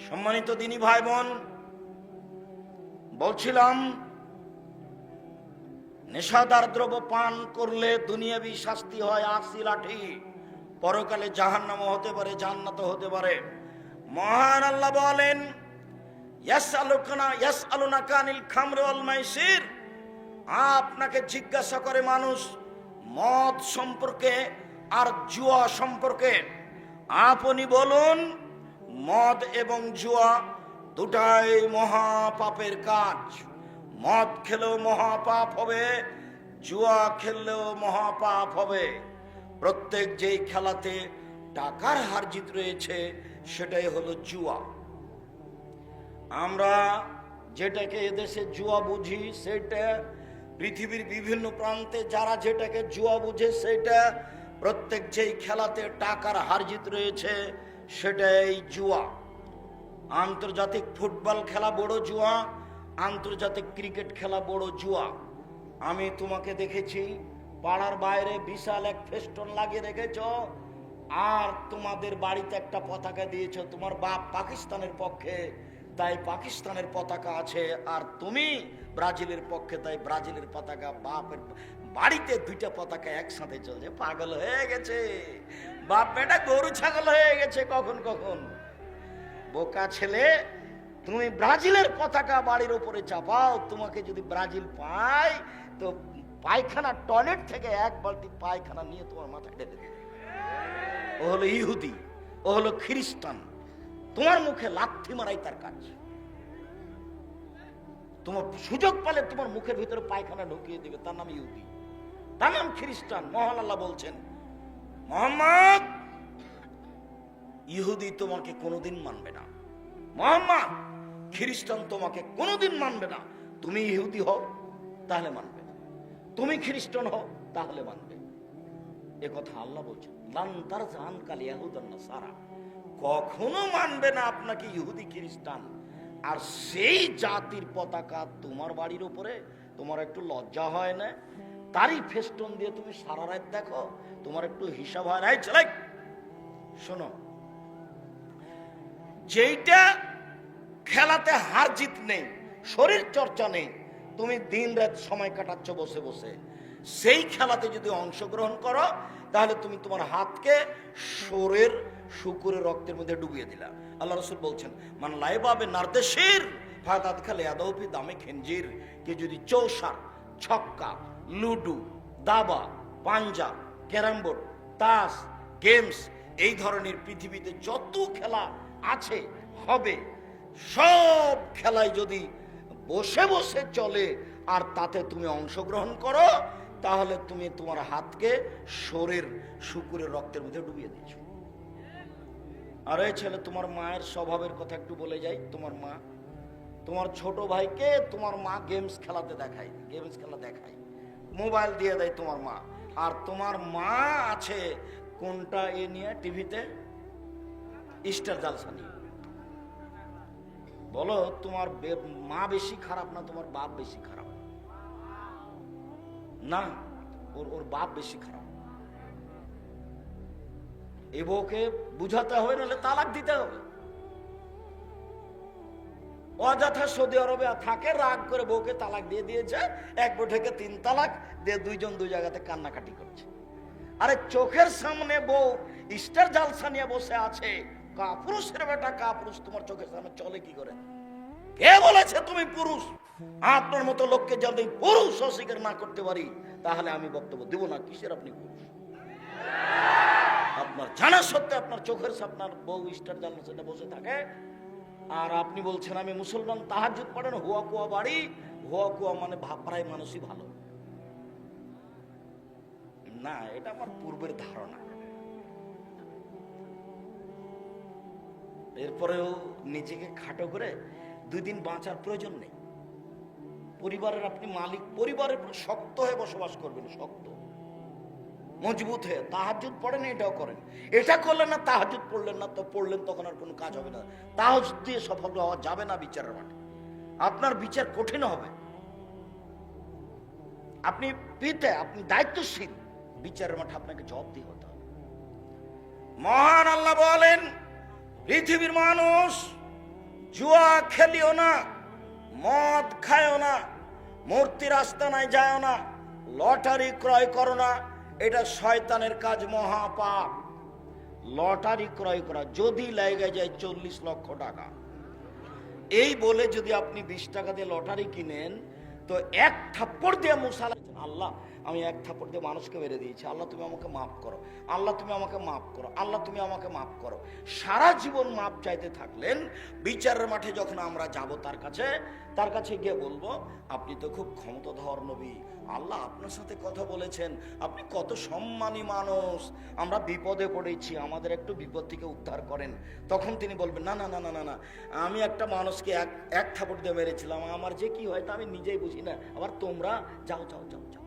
সম্মানিত দিনী ভাই বোন, বলছিলাম নেশাদার দ্রব্য পান করলে দুনিয়াবি শাস্তি হয় ৮০ লাঠি, পরকালে জাহান্নামও হতে পারে, জান্নাতও হতে পারে। মহান আল্লাহ বলেন, ইয়াসআলুনাকা আনিল খামরি ওয়াল মাইসির, আপনাকে জিজ্ঞাসা করে মানুষ মদ সম্পর্কে আর জুয়া সম্পর্কে। আপনি বলুন, মদ এবং জুয়া দুটাই মহাপাপের কাজ। মদ খেলেও মহাপাপ হবে, জুয়া খেললেও মহাপাপ হবে। প্রত্যেক যেই খেলাতে টাকার হার জিত রয়েছে সেটাই হলো জুয়া। আমরা যেটাকে এদেশে জুয়া বুঝি সেটা পৃথিবীর বিভিন্ন প্রান্তে যারা যেটাকে জুয়া বুঝে সেটা, প্রত্যেক যেই খেলাতে টাকার হার জিত রয়েছে সেটাই জুয়া। আন্তর্জাতিক ফুটবল খেলা বড় জুয়া, আন্তর্জাতিক ক্রিকেট খেলা বড় জুয়া। আমি তোমাকে দেখেছি পাড়ার বাইরে বিশাল এক ফেস্টন লাগিয়ে রেখেছ, আর তোমাদের বাড়িতে একটা পতাকা দিয়েছ। তোমার বাপ পাকিস্তানের পক্ষে, তাই পাকিস্তানের পতাকা আছে, আর তুমি ব্রাজিলের পক্ষে, তাই ব্রাজিলের পতাকা। বাপের বাড়িতে দুইটা পতাকা একসাথে চলছে। পাগল হয়ে গেছে বাপ বেটা, গরু ছাগল হয়ে গেছে কখন কখন। বোকা ছেলে, তুমি ব্রাজিলের পতাকা বাড়ির উপরে চাপাও, তোমাকে যদি ব্রাজিল পায় তো পায়খানা টয়লেট থেকে এক বালতি পায়খানা নিয়ে তোমার মাথায় ঢেলে দেবে। ও হলো ইহুদি, ও হলো খ্রিস্টান, তোমার মুখে লাথি মারাই তার কাজ। তোমার সুযোগ পেলে তোমার মুখের ভিতরে পায়খানা ঢুকিয়ে দেবে, তার নাম ইহুদি, তার নাম খ্রিস্টান। মহান আল্লাহ বলছেন, মুহাম্মদ, ইহুদি তোমাকে কোনোদিন মানবে না, মুহাম্মদ, খ্রিস্টান তোমাকে কোনোদিন মানবে না। তুমি ইহুদি হও তাহলে মানবে, তুমি খ্রিস্টান হও তাহলে মানবে। এ কথা আল্লাহ বলছেন, লান তারজা আনকাল ইয়াহুদান নাসারা, কখনো মানবে না আপনাকে ইহুদি খ্রিস্টান। আর সেই জাতির পতাকা তোমার বাড়ির উপরে, তোমার একটু লজ্জা হয় না? তারই ফেস্টন দিয়ে তুমি সারা রাত দেখো, তোমার একটু হিসাব হয় না? চলে শোনো, যেইটা খেলাতে হার জিত নেই, শরীর চর্চা নেই, তুমি দিন রাত সময় কাটাচ্ছ বসে বসে, সেই খেলাতে যদি অংশগ্রহণ করো তাহলে তুমি তোমার হাতকে শরীর শুকুরের রক্তের মধ্যে ডুবিয়ে দিলা। আল্লাহ রাসূল বলছেন, মান লাইবাবে নারদেশির ফাদাত খালে আদাউফি দামে খেনজির, কে যদি চৌসার, ছক্কা, লুডু, দাবা, পাঞ্জা, ক্যারাম বোর্ড, তাস, গেমস, এই ধরনের পৃথিবীতে যত খেলা আছে হবে, সব খেলায় যদি বসে বসে চলে আর তাতে তুমি অংশগ্রহণ করো, তাহলে তুমি তোমার হাতকে শরীর শুকুরের রক্তের মধ্যে ডুবিয়ে দিয়েছো। আর এই ছেলে, তোমার মায়ের স্বভাবের কথা একটু বলে যাই। তোমার মা, তোমার ছোট ভাইকে তোমার মা গেমস খেলাতে দেখায়, গেমস খেলা দেখায়, মোবাইল দিয়ে দেয় তোমার মা। আর তোমার মা আছে কোনটা এ নিয়ে, টিভিতে স্টার জালসা নিয়ে। বলো, তোমার মা বেশি খারাপ না তোমার বাপ বেশি খারাপ? না, ওর বাপ বেশি খারাপ। এ বউকে বুঝাতে হবে, নাহলে তালাক দিতে হবে। অযথা সৌদি আরবে থাকে, রাগ করে বউকে তালাক দিয়ে দিয়েছে, এক বৈঠকে 3 তালাক দিয়ে দুইজন দুই জায়গাতে কান্নাকাটি করছে। আরে চোখের সামনে বউ স্টার জালসা নিয়ে বসে আছে, কাপুরুষের বেটা কাপুরুষ, তোমার চোখের সামনে চলে কি করে? কে বলেছে তুমি পুরুষ? আপনার মতো লোককে যদি পুরুষ অস্বীকার না করতে পারি তাহলে আমি বক্তব্য দেব না। কিসের আপনি পুরুষ? আপনার জানা সত্ত্বে আপনার চোখের সামনে বউ স্টার জালসা বসে থাকে, আর আপনি বলছেন আমি মুসলমান, তাহাজ্জুদ পড়েন, হুয়া কুয়া বাড়ি। হুয়া কুয়া মানে প্রায় মানুষই ভালো না, এটা আমার পূর্বের ধারণা। এরপরেও নিজেকে খাটো করে 2 দিন বাঁচার প্রয়োজন নেই। পরিবারের আপনি মালিক, পরিবারের শক্ত হয়ে বসবাস করবেন, শক্ত মজবুত হয়ে। তাহাজ্জুদ পড়েন, এটাও করেন, এটা করলেন না, তাহাজ্জুদ পড়লেন না, তো পড়লেন তখন আর কোনো কাজ হবে না। তাহাজ্জুদ দিয়ে সফল হওয়া যাবে না বিচারের মাঠে, আপনার বিচার কঠিন হবে। আপনি পিতা, আপনি দায়িত্বশীল, বিচারের মাঠে আপনাকে জবাবদিহি হতে হবে। মহান আল্লাহ বলেন, পৃথিবীর মানুষ জুয়া খেলিও না, মদ খায়ও না, মূর্তির আস্তানায় যাও না, লটারি ক্রয় করো না, এটা শয়তানের কাজ, মহাপাপ। লটারি ক্রয় করা যদি লেগে যায় 40 লক্ষ টাকা, এই বলে যদি আপনি 20 টাকা দিয়ে লটারি কিনেন, তো এক থাপ্পড় দিয়ে মুসা আলাইহিস, আল্লাহ আমি এক থাপ্পড় দিয়ে মানুষকে মেরে দিয়েছি, আল্লাহ তুমি আমাকে মাফ করো, আল্লাহ তুমি আমাকে মাফ করো, আল্লাহ তুমি আমাকে মাফ করো। সারা জীবন মাপ চাইতে থাকলেন। বিচারের মাঠে যখন আমরা যাব তার কাছে গিয়ে বলবো, আপনি তো খুব ক্ষমতাধর নবী, আল্লাহ আপনার সাথে কথা বলেছেন, আপনি কত সম্মানী মানুষ, আমরা বিপদে পড়েছি, আমাদের একটু বিপদ থেকে উদ্ধার করেন। তখন তিনি বলবেন, না না না না না না, আমি একটা মানুষকে এক থাপড় দিয়ে মেরেছিলাম, আমার যে কি হয় তা আমি নিজেই বুঝি না, আবার তোমরা যাও যাও যাও যাও।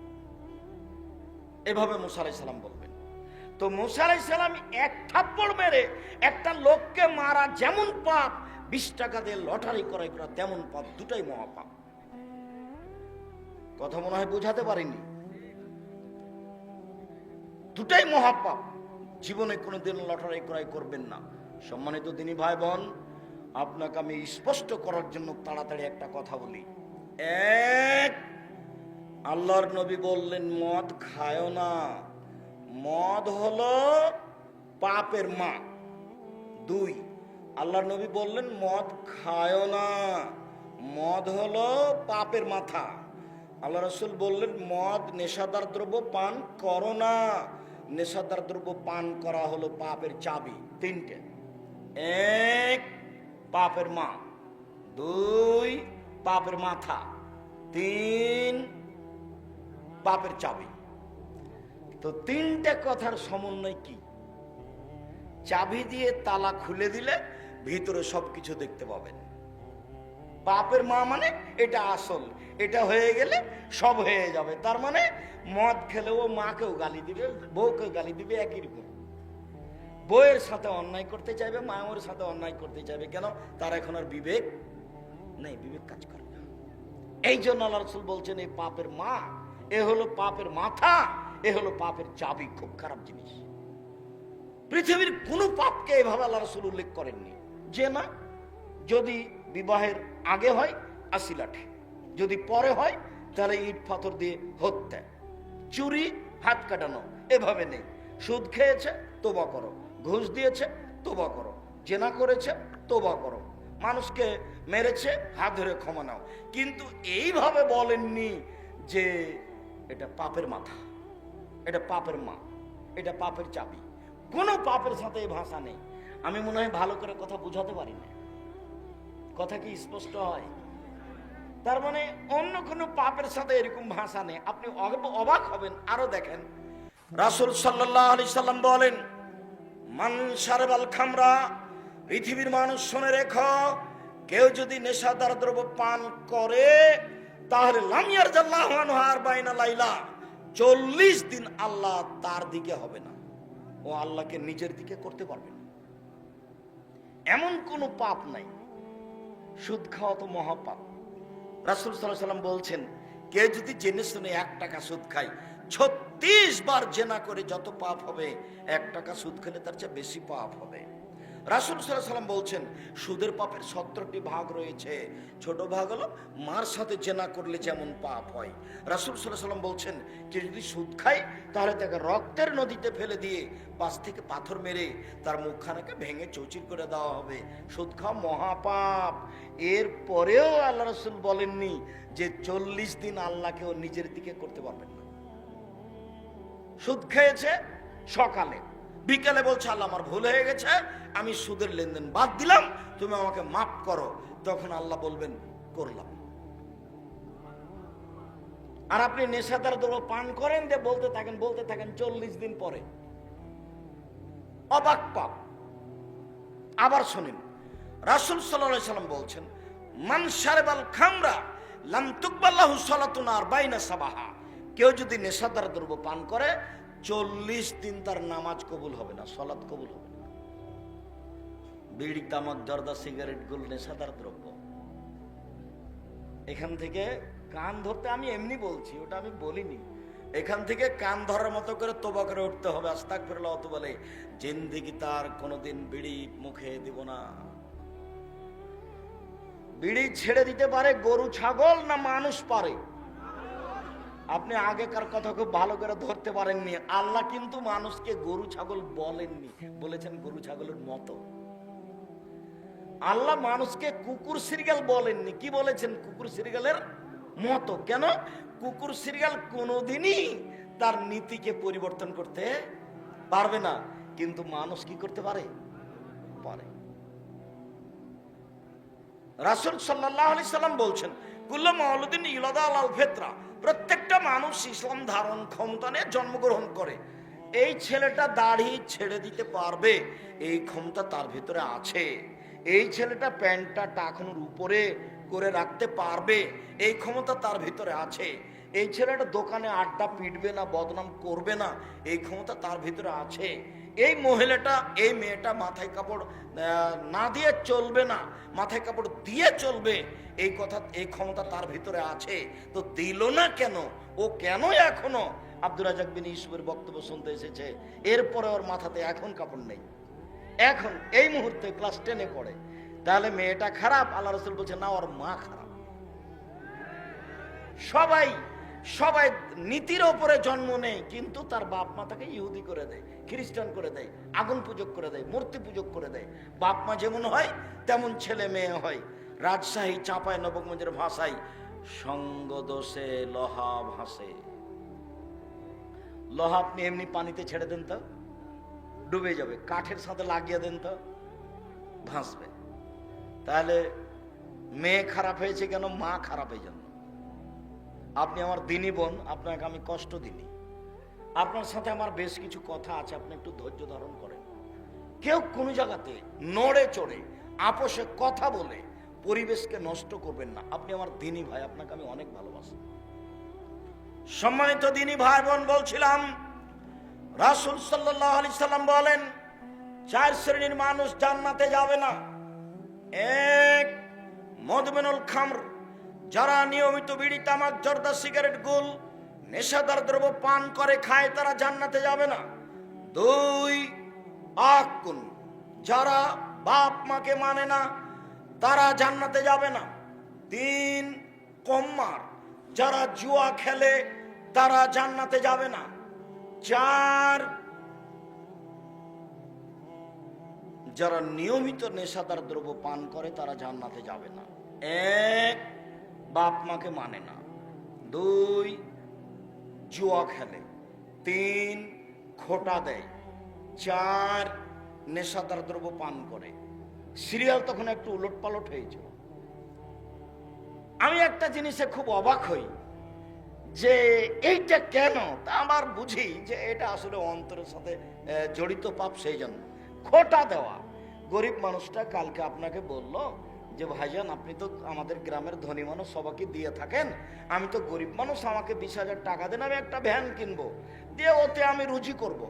এভাবে মুসা আলাইহিস সালাম বলবেন। তো মুসা আলাইহিস সালাম এক থাপ্পড় মেরে একটা লোককে মারা যেমন পাপ, 20 টাকা দিয়ে লটারি ক্রয় করা তেমন পাপ, দুটাই মহাপাপ। কথা মনে হয় বুঝাতে পারিনি, দুটাই মহাপাপ। জীবনে কোনোদিন লটারি ক্রয় করবেন না। সম্মানিত দিনী ভাই বোন, আপনাকে আমি স্পষ্ট করার জন্য তাড়াতাড়ি একটা কথা বলি। এক, আল্লাহর নবী বললেন মদ খায়ও না, মদ হলো পাপের মা। 2, আল্লাহর নবী বললেন মদ খায়ও না, মদ হলো পাপের মাথা। আল্লাহ রাসূল বললেন মদ নেশাদার দ্রব্য, পান করো না, নেশাদার দ্রব্য পান করা হলো পাপের চাবি। 3টে, 1 পাপের মা, 2 পাপের মাথা, 3 পাপের চাবি। তো 3টে কথার সমন্বয় কি? চাবি দিয়ে তালা খুলে দিলে ভিতরে সবকিছু দেখতে পাবেন। পাপের মা মানে এটা আসল, এটা হয়ে গেলে সব হয়ে যাবে। তার মানে মদ খেলে ও মাকেও গালি দিবে, বউকেও গালি দিবে, একই রকম। বউয়ের সাথে অন্যায় করতে চাইবে, মায়ের সাথে অন্যায় করতে চাইবে। কেন? তার এখন আর বিবেক নেই, বিবেক কাজ করে না। এই জন্য আল্লাহ রাসূল বলছেন এই পাপের মা, এ হলো পাপের মাথা, এ হলো পাপের চাবি। খুব খারাপ জিনিস। পৃথিবীর কোন পাপকে এভাবে আল্লাহ রাসূল উল্লেখ করেননি যে না, যদি বিবাহের আগে হয় 80 লাঠি, যদি পরে হয় তাহলে ইট পাথর দিয়ে হত্যা, চুরি হাত কাটানো, এভাবে নেই। সুদ খেয়েছে তোবা করো, ঘুষ দিয়েছে তোবা করো, জেনা করেছে তোবা করো, মানুষকে মেরেছে হাত ধরে ক্ষমা নাও। কিন্তু এইভাবে বলেননি যে এটা পাপের মাথা, এটা পাপের মা, এটা পাপের চাবি। কোনো পাপের সাথে এই ভাষা নেই। আমি মনে হয় ভালো করে কথা বুঝাতে পারি না। কথা কি স্পষ্ট হয়? তার মানে অন্য কোনো পাপের সাথে এরকম ভাষা নেই। আপনি অবাক হবেন। আরো দেখেন, রাসূল সাল্লাল্লাহু আলাইহি সাল্লাম বলেন মান শারবাল খামরা, পৃথিবীর মানুষ শুনে রেখো, কেউ যদি নেশাদার দ্রব্য পান করে তাহলে লাম ইয়ারজাল্লাহু আনহু আরবাইনা লাইলা, 40 দিন আল্লাহ তার দিকে হবে না, ও আল্লাহকে নিজের দিকে করতে পারবে না। এমন কোনো পাপ নাই। সুদ খাওয়া তো মহাপাপ। রাসূল সাল্লাল্লাহু আলাইহি সাল্লাম বলছেন কেউ যদি জেনে শুনে 1 টাকা সুদ খায়, 36 বার জেনা করে যত পাপ হবে, 1 টাকা সুদ খেলে তার চেয়ে বেশি পাপ হবে। রাসূল সাল্লাল্লাহু আলাইহি সাল্লাম বলছেন সুদের পাপের 70টি ভাগ রয়েছে। ছোট ভাগ হলো মার সাথে জেনা করলে যেমন পাপ হয়। রাসূল সাল্লাল্লাহু আলাইহি সাল্লাম বলছেন কেউ যদি সুদ খায় তাহলে তাকে রক্তের নদীতে ফেলে দিয়ে পাশ থেকে পাথর মেরে তার মুখখানাকে ভেঙে চৌচির করে দেওয়া হবে। সুদ খাওয়া মহাপাপ। এর পরেও আল্লাহ রাসূল বলেননি যে 40 দিন আল্লাহকে ও নিজের দিকে করতে পারবেন না। সুদ খেয়েছে সকালে, বিকেলে বলছে আল্লাহ আমার ভুল হয়ে গেছে, আমি সুদের লেনদেন বাদ দিলাম, তুমি আমাকে মাফ করো। তখন আল্লাহ বলবেন করলাম। আর আপনি নেশাদার দ্রব্য পান করেন দিয়ে বলতে থাকেন 40 দিন পরে, অবাক পাপ। আবার শুনেন, রাসূল সাল্লাল্লাহু আলাইহি সাল্লাম বলছেন মান শারবাল খামরা লাম তুকবাল্লাহু সালাতুন আরবাইনা সাবাহা, কেউ যদি নেশাদার দ্রব্য পান করে 40 দিন তার নামাজ কবুল হবে না, সালাত কবুল হবে না। বিড়ি, তামাক, জর্দা, সিগারেট গুলো নেশাদার দ্রব্য। এখান থেকে কান ধরতে, আমি এমনি বলছি, ওটা আমি বলিনি। এখান থেকে কান ধরার মতো করে তওবা করে উঠতে হবে। আস্তাগফিরুল্লাহ তো বলে জিন্দেগি তার কোনোদিন বিড়ি মুখে দিব না। বিড়ি ছেড়ে দিতে পারে গরু ছাগল না মানুষ পারে? আপনি আগেকার কথা খুব ভালো করে ধরতে পারেননি। আল্লাহ কিন্তু মানুষকে গরু ছাগল বলেননি, বলেছেন গরু ছাগলের মতো। আল্লাহ মানুষকে কুকুর সিরিয়াল বলেননি, কি বলেছেন? কুকুর সিরিয়ালের মতো। কেন? কুকুর সিরিয়াল কোনোদিনই তার নীতিকে পরিবর্তন করতে পারবে না, কিন্তু মানুষ কি করতে পারে? পারে। রাসূল সাল্লাল্লাহু আলাইহি সাল্লাম বলছেন, কুল্লু মাউলুদিন ইউলাদু আলাল ফিতরা, প্রত্যেকটা মানুষ ইসলাম ধারণ ক্ষমতা নিয়ে জন্মগ্রহণ করে। এই ছেলেটা দাড়ি ছেড়ে দিতে পারবে, এই ক্ষমতা তার ভিতরে আছে। এই ছেলেটা প্যান্টটা টাকনুর উপরে করে রাখতে পারবে, এই ক্ষমতা তার ভিতরে আছে। এই ছেলেটা দোকানে আড্ডা পিটবে না, বদনাম করবে না, এই ক্ষমতা তার ভিতরে আছে। এই মহিলাটা, এই মেয়েটা মাথায় কাপড় না দিয়ে চলবে না, মাথায় কাপড় দিয়ে চলবে, এই কথা, এই ক্ষমতা তার ভিতরে আছে। তো দিল না কেন? ও কেন এখনো আব্দুর রাজ্জাক বিন ইউসুফের বক্তব্য শুনতে এসেছে, এরপরে ওর মাথাতে এখন কাপড় নেই, এখন এই মুহূর্তে ক্লাস 10-এ পড়ে, তাহলে মেয়েটা খারাপ? আল্লাহ রাসূল বলছেন না, ওর মা খারাপ। সবাই সবাই নীতির ওপরে জন্ম নেয়, কিন্তু তার বাপ মা তাকে ইহুদি করে দেয়, খ্রিস্টান করে দেয়, আগুন পূজক করে দেয়, মূর্তি পূজক করে দেয়। বাপ মা যেমন হয় তেমন ছেলে মেয়ে হয়। রাজশাহী চাঁপায় নবগঞ্জের ভাষায় সঙ্গ দোষে লোহা ভাসে। লোহা আপনি এমনি পানিতে ছেড়ে দেন তো ডুবে যাবে, কাঠের সাথে লাগিয়ে দেন তো ভাসবে। তাহলে মেয়ে খারাপ হয়েছে কেন? মা খারাপ এই জন্য। আপনি আমার দিনী বোন, আপনাকে আমি কষ্ট দিনি, আপনার সাথে আমার বেশ কিছু কথা আছে, আপনি একটু ধৈর্য ধারণ করেন। কেউ কোনো জায়গাতে নড়ে চড়ে আপোষে কথা বলে পরিবেশকে নষ্ট করবেন না। আপনি আমার দিনী ভাই, আপনাকে আমি অনেক ভালোবাসি। সম্মানিত দিনী ভাই বোন, বলছিলাম রাসূল সাল্লাল্লাহু আলাইহি সাল্লাম বলেন 4 শ্রেণীর মানুষ জান্নাতে যাবে না। এক, মদমিনুল খামর, যারা নিয়মিত বিড়ি তামাক জর্দা সিগারেট গুল নেশাদার দ্রব্য পান করে খায়, তারা জান্নাতে যাবে না। 2, আকুন, যারা বাপ মাকে মানে না, তারা জান্নাতে যাবে না। 3, কম্মার, যারা জুয়া খেলে, তারা জান্নাতে যাবে না। 4, যারা নিয়মিত নেশাদার দ্রব্য পান করে, তারা জান্নাতে যাবে না। 1, বাপ মাকে মানে না। 2, জুয়া খেলে। 3, খোটা দেয়। 4, নেশাদার দ্রব্য পান করে। সিরিয়াল তখন একটু উলট পালট হয়েছিল। আমি একটা জিনিসে খুব অবাক হই যে এইটা কেন, তা আমার বুঝি যে এটা আসলে অন্তরের সাথে জড়িত পাপ। সেই জন্য খোটা দেওয়া। গরিব মানুষটা কালকে আপনাকে বলল যে ভাইজান, আপনি তো আমাদের গ্রামের ধনী মানুষ, সবাইকে দিয়ে থাকেন, আমি তো গরিব মানুষ, আমাকে 20,000 টাকা দেন, আমি একটা ভ্যান কিনবো, দিয়ে ওতে আমি রুজি করব।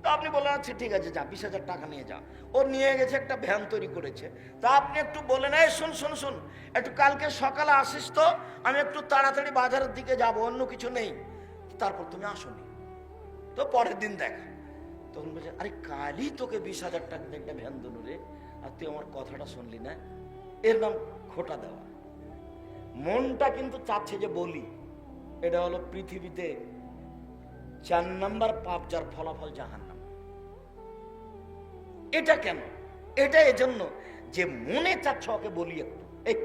তো আপনি বলেন আচ্ছা ঠিক আছে, যা 20,000 টাকা নিয়ে যা। ও নিয়ে গেছে, একটা ভ্যান তৈরি করেছে। তা আপনি একটু বলেন, এই শোন শোন শোন, একটু কালকে সকালে আসিস তো, আমি একটু তাড়াতাড়ি বাজারের দিকে যাব, অন্য কিছু নেই। তারপর তুমি আসনি, তো পরের দিন দেখা। তখন বলছে, আরে কালই তোকে 20,000 টাকা দিয়ে একটা ভ্যান দিল রে, আর তুই আমার কথাটা শুনলি না। এর নাম খোটা দেওয়া। মনটা কিন্তু চাচ্ছে যে বলি। এটা হলো পৃথিবীতে 4 নম্বর পাপ, যার ফলাফল জাহান্নাম। এটা কেন? এটা এজন্য যে মনে চাচ্ছ ওকে বলি একটু, এই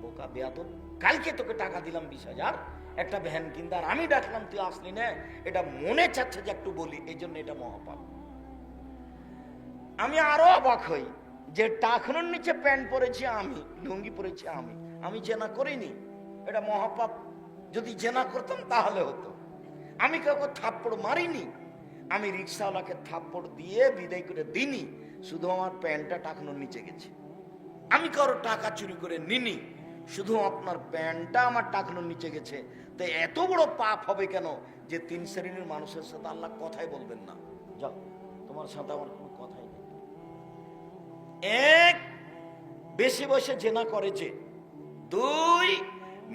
বোকা বেয়াদব, কালকে তোকে টাকা দিলাম 20,000 একটা ভ্যান কিনতে, আর আমি ডাকলাম তুই আসলি না। এটা মনে চাচ্ছে যে একটু বলি, এই জন্য এটা মহাপাপ। আমি আরো অবাক হই যে টাকনুর নিচে প্যান্ট পরেছি আমি, লুঙ্গি পরেছি আমি জেনা করিনি, এটা মহাপাপ। যদি জেনা করতাম তাহলে হতো। আমি কাউকে থাপ্পড় মারিনি, আমি রিক্সাওয়ালাকে থাপ্পড় দিয়ে বিদায় করে দিইনি, শুধু আমার প্যান্টটা টাকনুর নিচে গেছে। আমি কারো টাকা চুরি করে নিনি, শুধু আপনার প্যান্টটা আমার টাকনুর নিচে গেছে। তো এত বড় পাপ হবে কেন যে 3 শ্রেণীর মানুষের সাথে আল্লাহ কথাই বলবেন না? যাও, তোমার সাথে আমার কোনো কথাই নেই। 1, বেশি বসে জেনা করেছে। 2,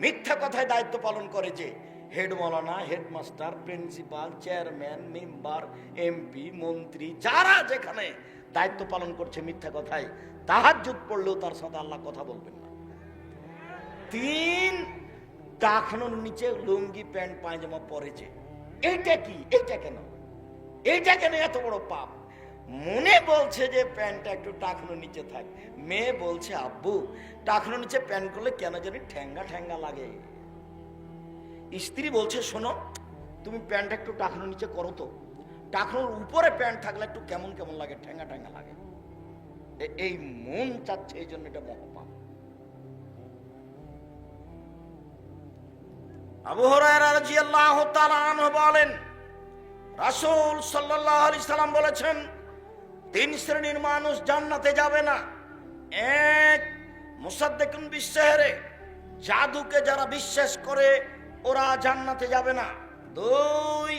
মিথ্যা কথায় দায়িত্ব পালন করেছে। হেড মৌলানা, headmaster, principal, chairman, member, MP, মন্ত্রী, যারা যেখানে দায়িত্ব পালন করছে মিথ্যা কথায়, তাহাজ্জুদ পড়লেও তার সাথে আল্লাহ কথা বলবেন না। তিন, টাকনোর নিচে লুঙ্গি প্যান্ট পায়জামা পরেছে। এইটা কি? এইটা কেন? এইটা কেন এত বড় পাপ? মনে বলছে যে প্যান্টটা একটু টাকনোর নিচে থাক, মেয়ে বলছে আব্বু টাকনোর নিচে প্যান্ট করলে কেন জানি ঠ্যাঙ্গা ঠ্যাঙ্গা লাগে। স্ত্রী বলছে শোনো, তুমি প্যান্ট একটু টাকনোর নিচে করো তো, টাকনোর উপরে প্যান্ট থাকলে একটু কেমন কেমন লাগে, ঠ্যাঙ্গা ঠ্যাঙ্গা লাগে। এই মন চাচ্ছে, এই জন্য এটা মহাপাপ। আবু হুরায়রা রাদিয়াল্লাহু তাআলা আনহু বলেন, রাসূল সাল্লাল্লাহু আলাইহি সাল্লাম বলেছেন, তিন শ্রেণীর মানুষ জান্নাতে যাবে না। এক, মুসাদ্দিকুন বিসসিহরি, জাদুকে যারা বিশ্বাস করে ওরা জান্নাতে যাবে না। দুই,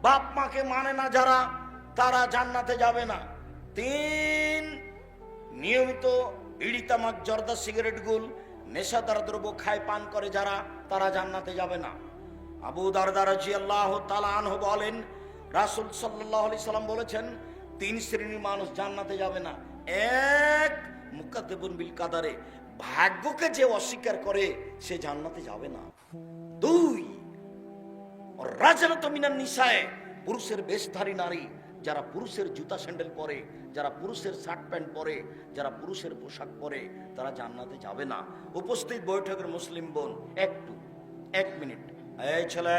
বাপ মাকে মানে না যারা, তারা জান্নাতে যাবে না। তিন, নিয়মিত বিড়ি তামাক জর্দা সিগারেট গুল নেশাদার দ্রব্য খায় পান করে যারা, তারা জান্নাতে যাবে না। আবু দারদা রাদিয়াল্লাহু তাআলা আনহু বলেন, রাসূল সাল্লাল্লাহু আলাইহি সাল্লাম বলেছেন, তিন শ্রেণীর মানুষ জান্নাতে যাবে না। এক, মুকাদ্দিবুন বিল কাদারে, ভাগ্যকে যে অস্বীকার করে সে জান্নাতে যাবে না। দুই, রাজনাতু মিনান নিসায়ে, পুরুষের বেশধারী নারী, যারা পুরুষের জুতা স্যান্ডেল পরে, যারা পুরুষের শার্ট প্যান্ট পরে, যারা পুরুষের পোশাক পরে, তারা জান্নাতে যাবে না। উপস্থিত বৈঠকের মুসলিম বোন, একটু 1 মিনিট, এই ছেলে,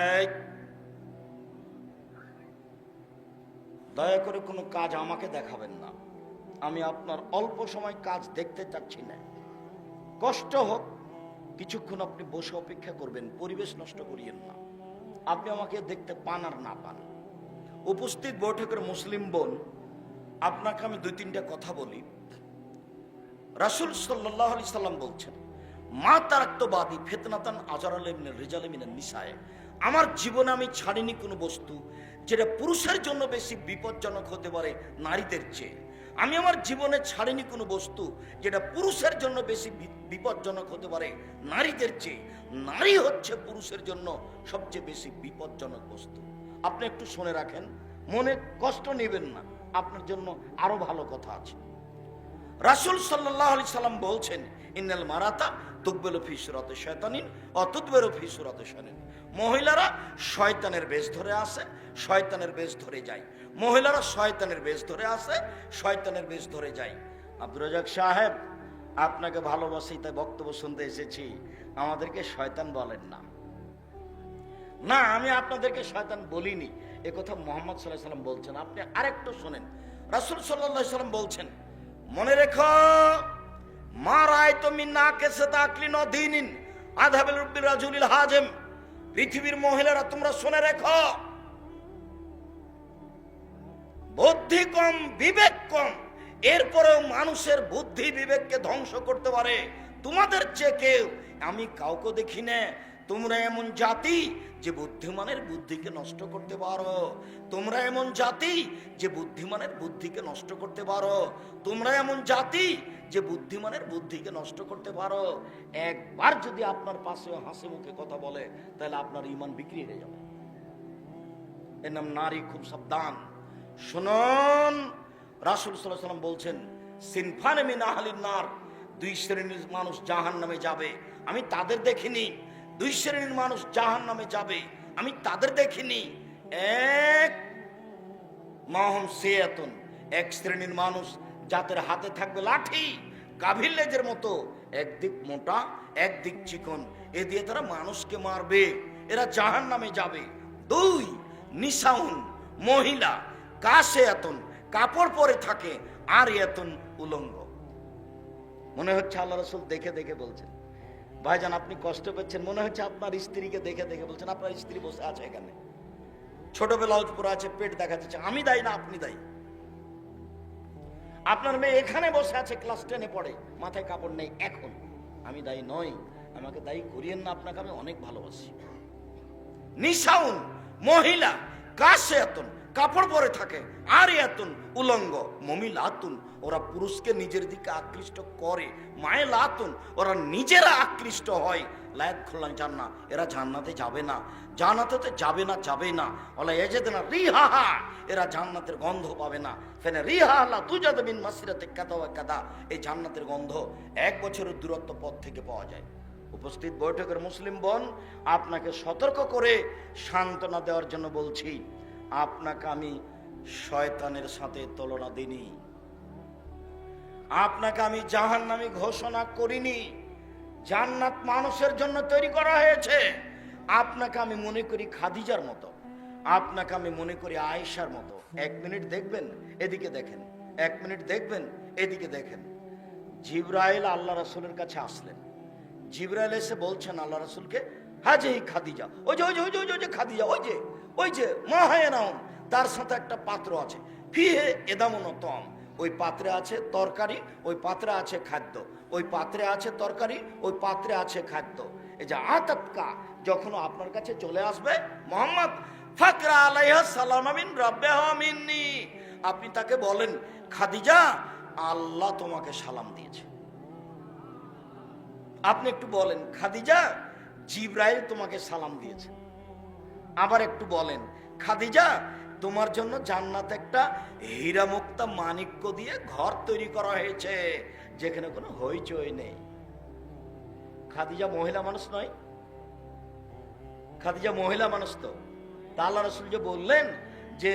দয়া করে কোনো কাজ আমাকে দেখাবেন না। আমি আপনার অল্প সময় কাজ দেখতে চাচ্ছি না। কষ্ট হোক, কিছুক্ষণ আপনি বসে অপেক্ষা করবেন, পরিবেশ নষ্ট করিয়েন না। আপনি আমাকে দেখতে পান আর না পান। উপস্থিত বৈঠকের মুসলিম বোন, আপনাকে আমি 2-3টা কথা বলি। রাসূল সাল্লাল্লাহু আলাইহি সাল্লাম বলছেন, মা তারাক্তু বাদি ফিতনাতান আযারাল মিনার রিজালি মিনান নিসায়ে, আমার জীবনে আমি ছাড়িনি কোনো বস্তু যেটা পুরুষের জন্য বেশি বিপজ্জনক হতে পারে নারীদের চেয়ে। আমি আমার জীবনে ছাড়িনি কোনো বস্তু যেটা পুরুষের জন্য বেশি বিপজ্জনক হতে পারে নারীদের চেয়ে। নারী হচ্ছে পুরুষের জন্য সবচেয়ে বেশি বিপজ্জনক বস্তু। আপনি একটু শুনে রাখেন, মনে কষ্ট নেবেন না, আপনার জন্য আরো ভালো কথা আছে। রাসূল সাল্লাল্লাহু আলাইহি সাল্লাম বলছেন, ইন্নাল মারাতা তুকবালু ফি সুরাতি শায়তানিন ওয়া তুদবারু ফি সুরাতি শায়তানিন, মহিলারা শয়তানের বেশ ধরে আসে, শয়তানের বেশ ধরে যায়। মহিলারা শয়তানের বেশ ধরে আসে, শয়তানের বেশ ধরে যায়। আব্দুর রাজ্জাক সাহেব, আপনাকে ভালোবাসি তাই বক্তব্য শুনতে এসেছি, আমাদেরকে শয়তান বলেন না। না, আমি আপনাদেরকে শয়তান বলিনি, এ কথা মুহাম্মদ সাল্লাল্লাহু আলাইহি সাল্লাম বলছেন। আপনি আরেকটু শুনেন, রাসূল সাল্লাল্লাহু আলাইহি সাল্লাম বলছেন, মনে রেখো, মা রাআইতু মিন নাকিসাতি আকলিন ওয়া দীনিন আযহাবিল রাজুলিল হাজিম, পৃথিবীর মহিলারা তোমরা শুনে রেখো, বুদ্ধি কম, বিবেক কম, এরপরেও মানুষের বুদ্ধি বিবেককে ধ্বংস করতে পারে তোমাদের চেয়ে কেউ আমি কাউকে দেখি না। তোমরা এমন জাতি যে বুদ্ধিমানের বুদ্ধিকে নষ্ট করতে পারো, তোমরা এমন জাতি যে বুদ্ধিমানের বুদ্ধিকে নষ্ট করতে পারো, তোমরা এমন জাতি যে বুদ্ধিমানের বুদ্ধিকে নষ্ট করতে পারো। একবার যদি আপনার পাশে হাসি মুখে কথা বলে, তাহলে আপনার ঈমান বিক্রি হয়ে যাবে। এর নাম নারী, খুব সাবধান। শুনুন, রাসূল সাল্লাল্লাহু আলাইহি সাল্লাম বলছেন, সিনফান মিন আহলিন নার, 2 শ্রেণীর মানুষ জাহান্নামে যাবে, আমি তাদের দেখিনি। 2 শ্রেণীর মানুষ জাহান্নামে যাবে, আমি তাদের দেখিনি। এক, মাহুম সিয়াতুন, 1 শ্রেণীর মানুষ যাদের হাতে থাকবে লাঠি, গাভীর লেজের মতো, একদিক মোটা একদিক চিকন, এ দিয়ে তারা মানুষকে মারবে, এরা জাহান্নামে যাবে। 2, নিসাউন, মহিলা, কাসিয়াতুন, কাপড় পরে থাকে, আর ইয়াতুন, উলঙ্গ। মনে হচ্ছে আল্লাহ রাসূল দেখে দেখে বলছেন। ভাইজান, আপনি কষ্ট পাচ্ছেন, মনে হচ্ছে আপনার স্ত্রীকে দেখে দেখে বলছেন। আপনার স্ত্রী বসে আছে এখানে, ছোট ব্লাউজ পরে আছে, পেট দেখা যাচ্ছে, আমি দায়ী না আপনি দায়ী। আপনার মেয়ে এখানে বসে আছে, ক্লাস 10-এ পড়ে, মাথায় কাপড় নেই, এখন আমি দায়ী নই, আমাকে দায়ী করিয়েন না, আপনাকে আমি অনেক ভালোবাসি। নিসাউন, মহিলা, কাসিয়াতুন, কাপড় পরে থাকে, আর ইয়াতুন, উলঙ্গ, মুমিলাতুন, ওরা পুরুষকে নিজের দিকে আকৃষ্ট করে, মায়লাতুন, ওরা নিজেরা আকৃষ্ট হয়, লায়াত খুললাম জান্নাহ, এরা জান্নাতে যাবে না, জান্নাতে যাবে না, যাবে না। ওলা ইয়াজিদুনা রিহাহা, এরা জান্নাতের গন্ধ পাবে না। ফেনে রিহা লা তুজাদ মিন মাসিরাতি কাদা ওয়া কাদা, এই জান্নাতের গন্ধ 1 বছরের দূরত্ব পথ থেকে পাওয়া যায়। উপস্থিত বৈঠকের মুসলিম বোন, আপনাকে সতর্ক করে সান্ত্বনা দেওয়ার জন্য বলছি, আপনাকে আমি শয়তানের সাথে তুলনা দিইনি, আপনাকে আমি জাহান্নামী ঘোষণা করিনি। জান্নাত মানুষের জন্য তৈরি করা হয়েছে। আপনাকে আমি মনে করি খাদিজার মতো, আপনাকে আমি মনে করি আয়েশার মতো। 1 মিনিট দেখবেন, এদিকে দেখেন, 1 মিনিট দেখবেন, এদিকে দেখেন। জিবরাইল আল্লাহ রাসূলের কাছে আসলেন। জিবরাইল এসে বলছেন আল্লাহ রাসূলকে, হাজি খাদিজা, ওই যে ওই যে ওই যে ওই যে খাদিজা, ওই যে মা হায়ানাউন, তার সাথে একটা পাত্র আছে, ফিহে এদামুন তম, ওই পাত্রে আছে তরকারি, ওই পাত্রে আছে খাদ্য, ওই পাত্রে আছে তরকারি, ওই পাত্রে আছে খাদ্য। এই যে আতাতকা, যখন আপনার কাছে চলে আসবে মুহাম্মদ, ফাকরা আলাইহা সালাম মিন রাব্বিহা মিন্নি, আপনি তাকে বলেন, খাদিজা আল্লাহ তোমাকে সালাম দিয়েছে। আপনি একটু বলেন, খাদিজা জিবরাইল তোমাকে সালাম দিয়েছে। আবার একটু বলেন, খাদিজা তোমার জন্য জান্নাতে একটা হীরা মুক্তা মানিক্য দিয়ে ঘর তৈরি করা হয়েছে, যেখানে কোনো হইচই নেই। খাদিজা মহিলা মানুষ নয়? খাদিজা মহিলা মানুষ তো। তা আল্লাহ রাসূল যে বললেন যে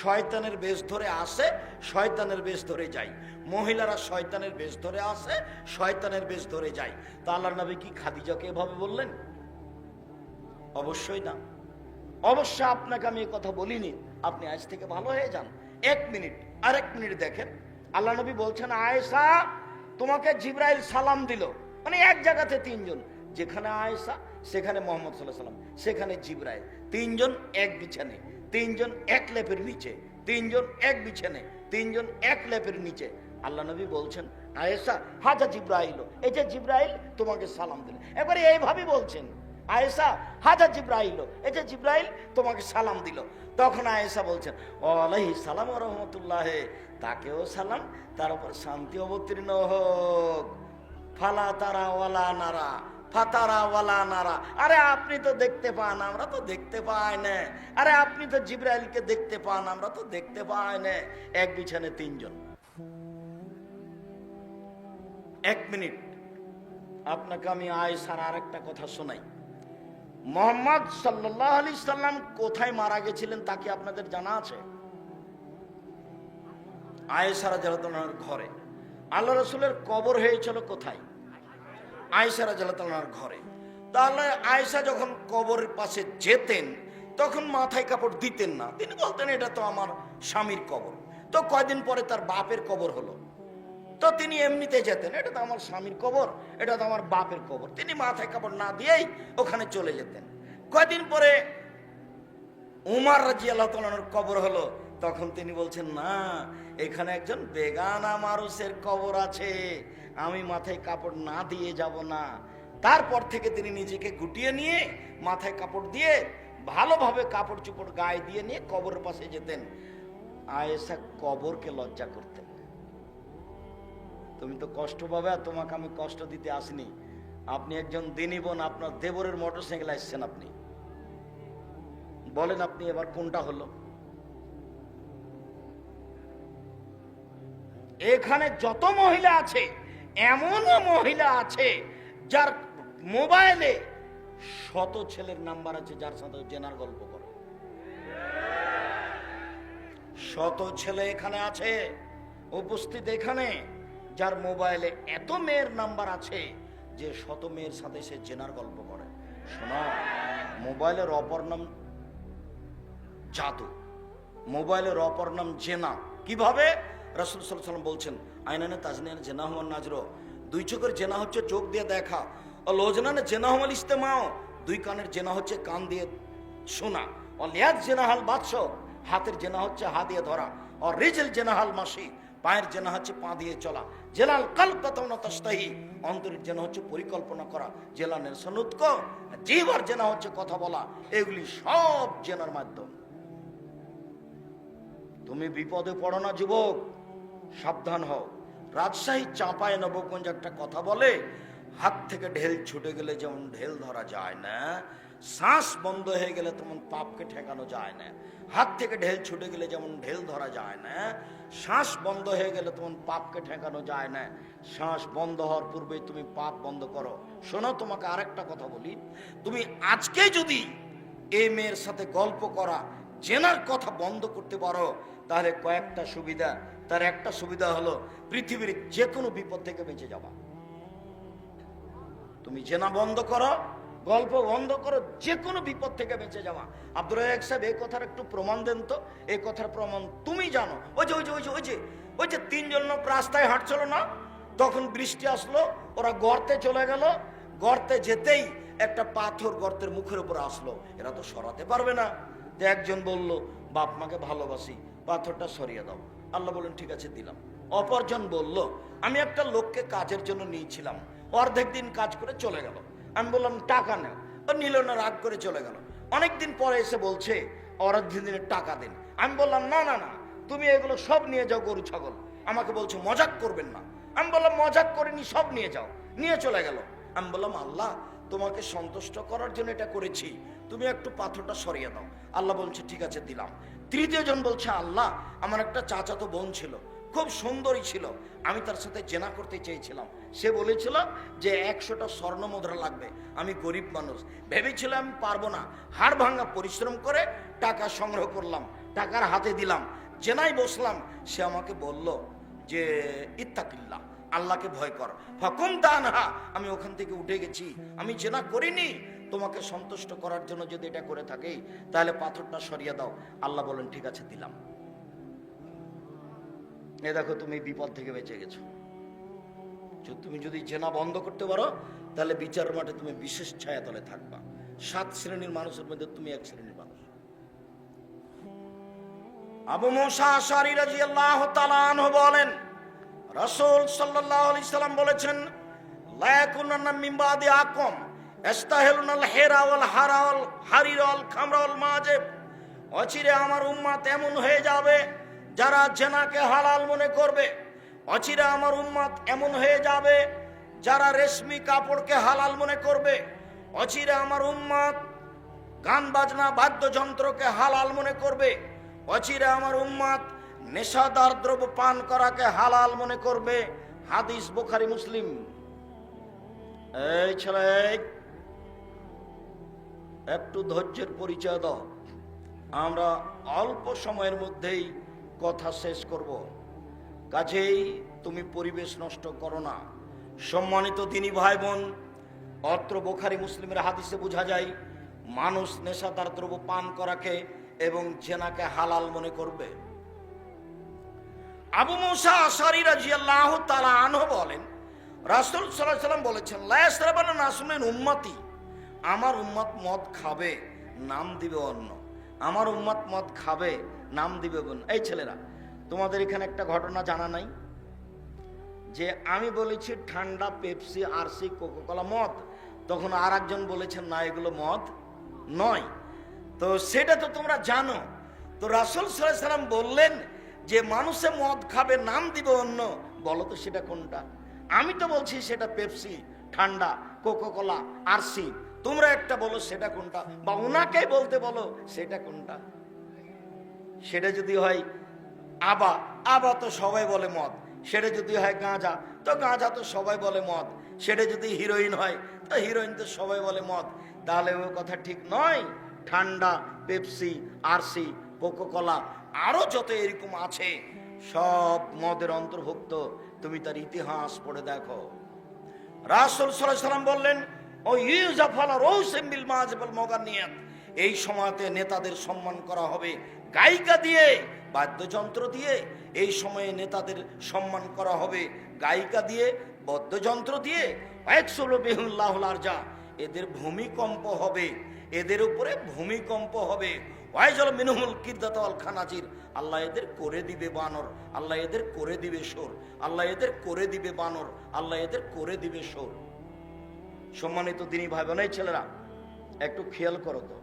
শয়তানের বেশ ধরে আসে, শয়তানের বেশ ধরে যায়, মহিলারা শয়তানের বেশ ধরে আসে, শয়তানের বেশ ধরে যায়। তা আল্লাহর নবী কি খাদিজাকে এভাবে বললেন? অবশ্যই না। অবশ্য আপনাকে আমি এই কথা বলিনি, আপনি আজ থেকে ভালো হয়ে যান। 1 মিনিট, আর 1 মিনিট দেখেন, আল্লাহ নবী বলছেন, আয়েশা তোমাকে জিবরাইল সালাম দিল। মানে এক জায়গাতে 3 জন, যেখানে আয়েশা সেখানে মুহাম্মদ সাল্লাল্লাহু আলাইহি ওয়াসাল্লাম, সেখানে জিবরাইল, 3 জন এক বিছানে, 3 জন এক লেপের নিচে, 3 জন এক বিছানে, 3 জন এক লেপের নিচে। আল্লাহ নবী বলছেন, আয়েশা হাজা জিবরাইল, এই যে জিবরাইল তোমাকে সালাম দিল। এবারে এইভাবে বলছেন, আয়েশা হাজা জিবরাইল, এই যে জিবরাইল তোমাকে সালাম দিল। তখন আয়েশা বলছেন, ওয়ালাইহিস সালাম ওয়া রাহমাতুল্লাহ, তাকেও সালাম, তার উপর শান্তি অবতীর্ণ হোক। ফালা তারা ওয়ালা নারা, ফাতারা ওয়ালা নারা, আরে আপনি তো দেখতে পান, আমরা তো দেখতে পাই না। আরে আপনি তো জিবরাইলকে দেখতে পান, আমরা তো দেখতে পাই না। এক বিছানে 3 জন। 1 মিনিট, আপনাকে আমি আয়েশার আরেকটা কথা শোনাই। মুহাম্মদ সাল্লাল্লাহু আলাইহি সাল্লাম কোথায় মারা গেছিলেন তা কি আপনাদের জানা আছে? আয়েশা রাদিয়াল্লাহু আনহার ঘরে। আল্লাহ রাসূলের কবর হয়েছিল কোথায়? আয়েশা রাদিয়াল্লাহু আনহার ঘরে। তাহলে আয়েশা যখন কবরের পাশে যেতেন তখন মাথায় কাপড় দিতেন না, তিনি বলতেন এটা তো আমার স্বামীর কবর। তো কয়দিন পরে তার বাপের কবর হলো, তো তিনি এমনিতে যেতেন, এটা তো আমার স্বামীর কবর, এটা তো আমার বাপের কবর, তিনি মাথায় কাপড় না দিয়েই ওখানে চলে যেতেন। কয়দিন পরে উমর রাদিয়াল্লাহু তাআলার কবর হলো, তখন তিনি বলছেন, না এখানে একজন বেগানা মানুষের কবর আছে, আমি মাথায় কাপড় না দিয়ে যাব না। তারপর থেকে তিনি নিজেকে গুটিয়ে নিয়ে মাথায় কাপড় দিয়ে ভালোভাবে কাপড় চোপড় গায়ে দিয়ে নিয়ে কবরের পাশে যেতেন। আয়েশা কবরকে লজ্জা করতেন। তুমি তো কষ্ট পাবে, আর তোমাকে আমি কষ্ট দিতে আসিনি। আপনি একজন দিনী বোন, আপনার দেবরের মোটরসাইকেল আসছেন, আপনি বলেন আপনি এবার কোনটা হলো? এখানে যত মহিলা আছে, এমনও মহিলা আছে যার মোবাইলে 100 ছেলের নাম্বার আছে, যার সাথে জেনার গল্প করে। 100 ছেলে এখানে আছে উপস্থিত, এখানে যার মোবাইলে এত মেয়ের নাম্বার আছে যে 100 মেয়ের সাথে সে জেনার গল্প করে। শোনো, মোবাইলের অপর নাম জাদু, মোবাইলের অপর নাম জেনা। কিভাবে? রাসূল সাল্লাল্লাহু আলাইহি ওয়াসাল্লাম বলছেন, আইনানে তাজনিয়ান জেনা হুয়ান নাজরো, 2 চোখের জেনা হচ্ছে চোখ দিয়ে দেখা। ও লোজনানে জেনা হুয়াল ইস্তেমাও, 2 কানের জেনা হচ্ছে কান দিয়ে শোনা। ও লিয়াদ জেনা হাল বাদশ, হাতের জেনা হচ্ছে হাত দিয়ে ধরা। ও রিজল জেনা হাল মাসি, পায়ের জেনা হচ্ছে পা দিয়ে চলা। জেলাল কলব তাওনা তাশতাহি, অন্তরের জেনা হচ্ছে পরিকল্পনা করা। জেলানের সনুতক, জিহ্বার জেনা হচ্ছে কথা বলা। এগুলি সব জেনার মাধ্যম। তুমি বিপদে পড়ো না যুবক, সাবধান হও। রাজশাহী চাঁপায় নবগঞ্জ একটা কথা বলে, হাত থেকে ঢেল ছুটে গেলে যেমন ঢেল ধরা যায় না, শ্বাস বন্ধ হয়ে গেলে তেমন পাপকে ঠেকানো যায় না। হাত থেকে ঢেল ছুটে গেলে যেমন ঢেল ধরা যায় না, শ্বাস বন্ধ হয়ে গেলে তেমন পাপকে ঠেকানো যায় না। শ্বাস বন্ধ হওয়ার পূর্বে তুমি পাপ বন্ধ করো। শোনো, তোমাকে আরেকটা কথা বলি, তুমি আজকে যদি এই মেয়ের সাথে গল্প করা, জেনার কথা বন্ধ করতে পারো, তাহলে কয়েকটা সুবিধা। তার একটা সুবিধা হলো পৃথিবীর যে কোনো বিপদ থেকে বেঁচে যাবা। তুমি জেনা বন্ধ করো, গল্প বন্ধ করো, যে কোনো বিপদ থেকে বেঁচে যাওয়া। আব্দুর রাজ্জাক সাহেব এই কথার একটু প্রমাণ দেন তো। এই কথার প্রমাণ তুমি জানো। ওই যে তিনজন লোক রাস্তায় হাঁটছিল না, তখন বৃষ্টি আসলো, ওরা গর্তে চলে গেল। গর্তে যেতেই একটা পাথর গর্তের মুখের উপর আসলো, এরা তো সরাতে পারবে না। যে একজন বলল, বাপ মাকে ভালোবাসি, পাথরটা সরিয়ে দাও। আল্লাহ বলেন ঠিক আছে, দিলাম। অপরজন বলল, আমি একটা লোককে কাজের জন্য নিয়েছিলাম, অর্ধেক দিন কাজ করে চলে গেল। আমি বললাম টাকা নেও, ও নিল না, রাগ করে চলে গেল। অনেকদিন পরে এসে বলছে অর্ধেক দিনের টাকা দিন। আমি বললাম না না না, তুমি এগুলো সব নিয়ে যাও, গরু ছাগল। আমাকে বলছে মজাক করবেন না। আমি বললাম মজাক করিনি, সব নিয়ে যাও। নিয়ে চলে গেল। আমি বললাম আল্লাহ, তোমাকে সন্তুষ্ট করার জন্য এটা করেছি, তুমি একটু পাথরটা সরিয়ে দাও। আল্লাহ বলছে ঠিক আছে, দিলাম। তৃতীয় জন বলছে, আল্লাহ, আমার একটা চাচাতো বোন ছিল, খুব সুন্দরী ছিল, আমি তার সাথে জেনা করতে চেয়েছিলাম। সে বলেছিল যে 100টা স্বর্ণ মুদ্রা লাগবে। আমি গরিব মানুষ, ভেবেছিলাম পারবো না। হাড় ভাঙা পরিশ্রম করে টাকা সংগ্রহ করলাম, টাকার হাতে দিলাম, জেনাই বসলাম। সে আমাকে বলল যে ইত্তাকিল্লাহ, আল্লাহকে ভয় কর। ফাকুম তানহা, আমি ওখান থেকে উঠে গেছি, আমি জেনা করিনি। তোমাকে সন্তুষ্ট করার জন্য যদি এটা করে থাকি, তাহলে পাথরটা সরিয়ে দাও। আল্লাহ বলেন ঠিক আছে, দিলাম। এ দেখো, তুমি বিপদ থেকে বেঁচে গেছো। তুমি যদি জেনা বন্ধ করতে পারো, তাহলে বিচার মাঠে তুমি বিশেষ ছায়াতলে থাকবা। 7 শ্রেণীর মানুষের মধ্যে তুমি 1 শ্রেণীর মানুষ। আবু মুসা আশআরী রাদিয়াল্লাহু তাআলা আনহু বলেন, রাসূল সাল্লাল্লাহু আলাইহি সাল্লাম বলেছেন, লা ইয়াকুনান্না মিন বাদি আকুম ইস্তাহিলুনাল হিরা ওয়াল হারা ওয়াল হারির ওয়াল খামরা ওয়াল মাজিব। অচিরে আমার উম্মত এমন হয়ে যাবে যারা জেনাকে হালাল মনে করবে। অচিরে আমার উম্মত এমন হয়ে যাবে যারা রেশমি কাপড়কে হালাল মনে করবে। অচিরে আমার উম্মত গান বাজনা বাদ্যযন্ত্রকে হালাল মনে করবে। অচিরে আমার উম্মত নেশাদার দ্রব্য পান করাকে হালাল মনে করবে। হাদিস বুখারী মুসলিম। এই ছেলে, একটু ধৈর্যের পরিচয় দাও, আমরা অল্প সময়ের মধ্যেই কথা শেষ করব। কাজেই তুমি পরিবেশ নষ্ট করো না। সম্মানিত দিনী ভাই বোন, অত্র বুখারী মুসলিমের হাদিসে বোঝা যায় মানুষ নেশাদার দ্রব্য পান করাকে এবং জেনাকে হালাল মনে করবে। আবু মুসা আশআরী রাদিয়াল্লাহু তাআলা আনহু বলেন, রাসূল সাল্লাল্লাহু আলাইহি ওয়াসাল্লাম বলেছেন, লা ইয়াশরাবানা নাসুন মিন উম্মতি, আমার উম্মত মদ খাবে, নাম দিবে অন্য। আমার উম্মত মদ খাবে, নাম দিবে বোন। এই ছেলেরা, তোমাদের এখানে একটা ঘটনা জানা নাই যে আমি বলেছি ঠান্ডা, পেপসি, আরসি, কোকাকোলা মদ, তখন আর একজন বলেছেন না এগুলো মদ নয়। তো সেটা তো তোমরা জানো। তো রাসূল সাল্লাল্লাহু আলাইহি ওয়াসাল্লাম বললেন যে মানুষে মদ খাবে, নাম দিবে অন্য, বলো তো সেটা কোনটা? আমি তো বলছি সেটা পেপসি, ঠান্ডা, কোকাকোলা, আরসি। তোমরা একটা বলো সেটা কোনটা, বা ওনাকেই বলতে বলো সেটা কোনটা। সেটা যদি হয় আবা, আবা তো সবাই বলে মদ। সেটা যদি হয় গাঁজা, তো গাঁজা তো সবাই বলে মদ। সেটা যদি হিরোইন হয়, তো হিরোইন তো সবাই বলে মদ। তাহলে ওই কথা ঠিক নয়। ঠান্ডা, পেপসি, আরসি, কোকাকোলা, আরো যত এরকম আছে সব মদের অন্তর্ভুক্ত। তুমি তার ইতিহাস পড়ে দেখো। রাসূল সাল্লাল্লাহু আলাইহি ওয়াসাল্লাম বললেন, ও ইউজাফালা রাউসিম বিল মাযিবাল মুগান্নিয়াত, এই সময়তে নেতাদের সম্মান করা হবে গায়িকা দিয়ে, বাদ্যযন্ত্র দিয়ে। এই সময়ে নেতাদের সম্মান করা হবে গায়িকা দিয়ে, বাদ্যযন্ত্র দিয়ে। ওয়াকসুলু বিহুল্লাহুল আরজা, এদের ভূমিকম্প হবে, এদের উপরে ভূমিকম্প হবে। ওয়াইজাল মিনহুল কিরদাত ওয়াল খানাজির, আল্লাহ এদের করে দিবে বানর, আল্লাহ এদের করে দিবে সোর, আল্লাহ এদের করে দিবে বানর, আল্লাহ এদের করে দিবে সোর। সম্মানিত দিনী ভাই বোন, এই ছেলেরা একটু খেয়াল করো তো,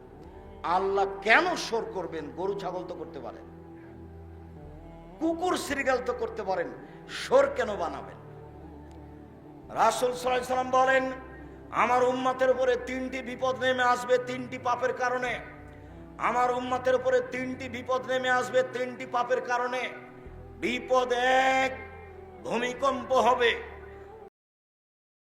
আল্লাহ কেন সোর করবেন? গরু ছাগল তো করতে পারেন, কুকুর শ্রীগাল তো করতে পারেন, সোর কেন বানাবেন? রাসূল সাল্লাল্লাহু আলাইহি ওয়াসাল্লাম বলেন, আমার উম্মতের উপরে 3টি বিপদ নেমে আসবে 3টি পাপের কারণে। আমার উম্মতের উপরে 3টি বিপদ নেমে আসবে 3টি পাপের কারণে। বিপদ 1, ভূমিকম্প হবে।